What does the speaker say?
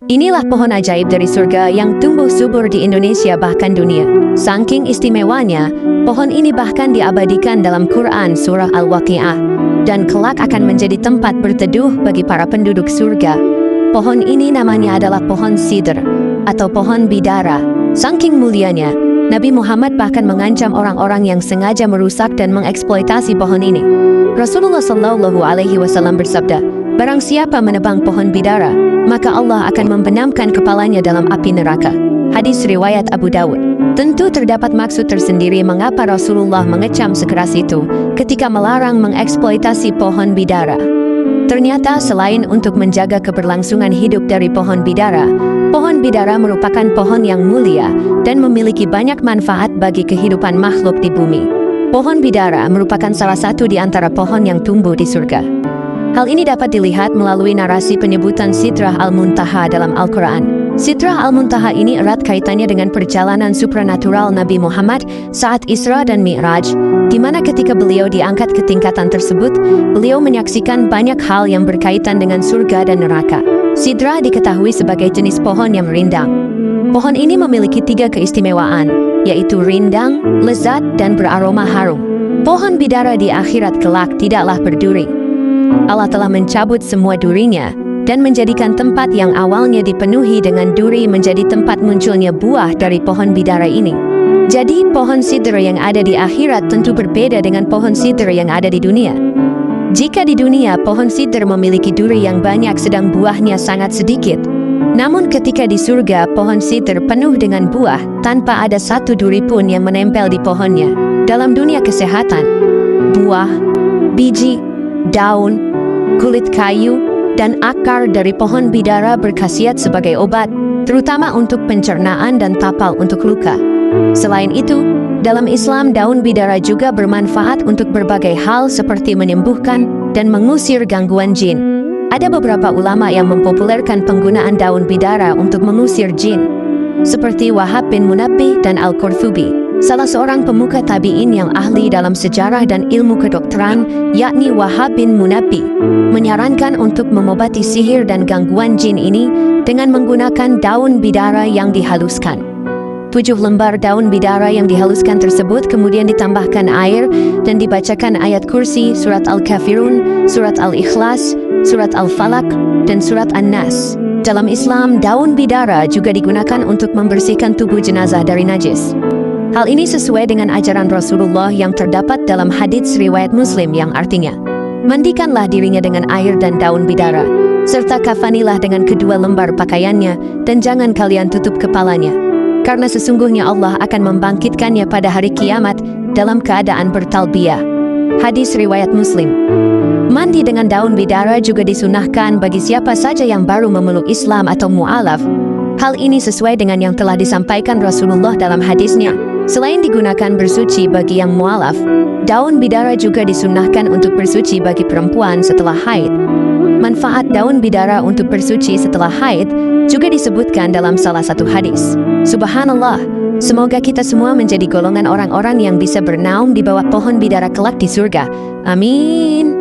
Inilah pohon ajaib dari surga yang tumbuh subur di Indonesia bahkan dunia. Saking istimewanya, pohon ini bahkan diabadikan dalam Quran surah Al-Waqi'ah dan kelak akan menjadi tempat berteduh bagi para penduduk surga. Pohon ini namanya adalah pohon sidr atau pohon bidara. Saking mulianya, Nabi Muhammad bahkan mengancam orang-orang yang sengaja merusak dan mengeksploitasi pohon ini. Rasulullah Shallallahu Alaihi Wasallam bersabda, "Barang siapa menebang pohon bidara, maka Allah akan membenamkan kepalanya dalam api neraka." Hadis riwayat Abu Dawud. Tentu terdapat maksud tersendiri mengapa Rasulullah mengecam sekeras itu ketika melarang mengeksploitasi pohon bidara. Ternyata selain untuk menjaga keberlangsungan hidup dari pohon bidara merupakan pohon yang mulia dan memiliki banyak manfaat bagi kehidupan makhluk di bumi. Pohon bidara merupakan salah satu di antara pohon yang tumbuh di surga. Hal ini dapat dilihat melalui narasi penyebutan Sidrah Al-Muntaha dalam Al-Quran. Sidrah Al-Muntaha ini erat kaitannya dengan perjalanan supranatural Nabi Muhammad saat Isra dan Mi'raj, di mana ketika beliau diangkat ke tingkatan tersebut, beliau menyaksikan banyak hal yang berkaitan dengan surga dan neraka. Sidrah diketahui sebagai jenis pohon yang rindang. Pohon ini memiliki 3 keistimewaan, yaitu rindang, lezat, dan beraroma harum. Pohon bidara di akhirat kelak tidaklah berduri. Allah telah mencabut semua durinya dan menjadikan tempat yang awalnya dipenuhi dengan duri menjadi tempat munculnya buah dari pohon bidara ini. Jadi pohon sidr yang ada di akhirat tentu berbeda dengan pohon sidr yang ada di dunia. Jika di dunia pohon sidr memiliki duri yang banyak sedang buahnya sangat sedikit, namun ketika di surga pohon sidr penuh dengan buah tanpa ada satu duri pun yang menempel di pohonnya. Dalam dunia kesehatan, buah, biji, daun, kulit kayu, dan akar dari pohon bidara berkhasiat sebagai obat, terutama untuk pencernaan dan tapal untuk luka. Selain itu, dalam Islam daun bidara juga bermanfaat untuk berbagai hal seperti menyembuhkan dan mengusir gangguan jin. Ada beberapa ulama yang mempopulerkan penggunaan daun bidara untuk mengusir jin, seperti Wahab bin Munabbih dan Al-Qurtubi, salah seorang pemuka tabi'in yang ahli dalam sejarah dan ilmu kedokteran, yakni Wahab bin Munabbih, menyarankan untuk mengobati sihir dan gangguan jin ini dengan menggunakan daun bidara yang dihaluskan. 7 lembar daun bidara yang dihaluskan tersebut kemudian ditambahkan air dan dibacakan ayat kursi, surat Al-Kafirun, surat Al-Ikhlas, surat Al-Falaq, dan surat An-Nas. Dalam Islam, daun bidara juga digunakan untuk membersihkan tubuh jenazah dari najis. Hal ini sesuai dengan ajaran Rasulullah yang terdapat dalam hadits riwayat Muslim yang artinya, "Mandikanlah dirinya dengan air dan daun bidara, serta kafanilah dengan kedua lembar pakaiannya, dan jangan kalian tutup kepalanya. Karena sesungguhnya Allah akan membangkitkannya pada hari kiamat dalam keadaan bertalbiyah." Hadis riwayat Muslim. Mandi dengan daun bidara juga disunahkan bagi siapa saja yang baru memeluk Islam atau mu'alaf. Hal ini sesuai dengan yang telah disampaikan Rasulullah dalam hadisnya. Selain digunakan bersuci bagi yang mu'alaf, daun bidara juga disunahkan untuk bersuci bagi perempuan setelah haid. Manfaat daun bidara untuk bersuci setelah haid juga disebutkan dalam salah satu hadis. Subhanallah, semoga kita semua menjadi golongan orang-orang yang bisa bernaung di bawah pohon bidara kelak di surga. Amin.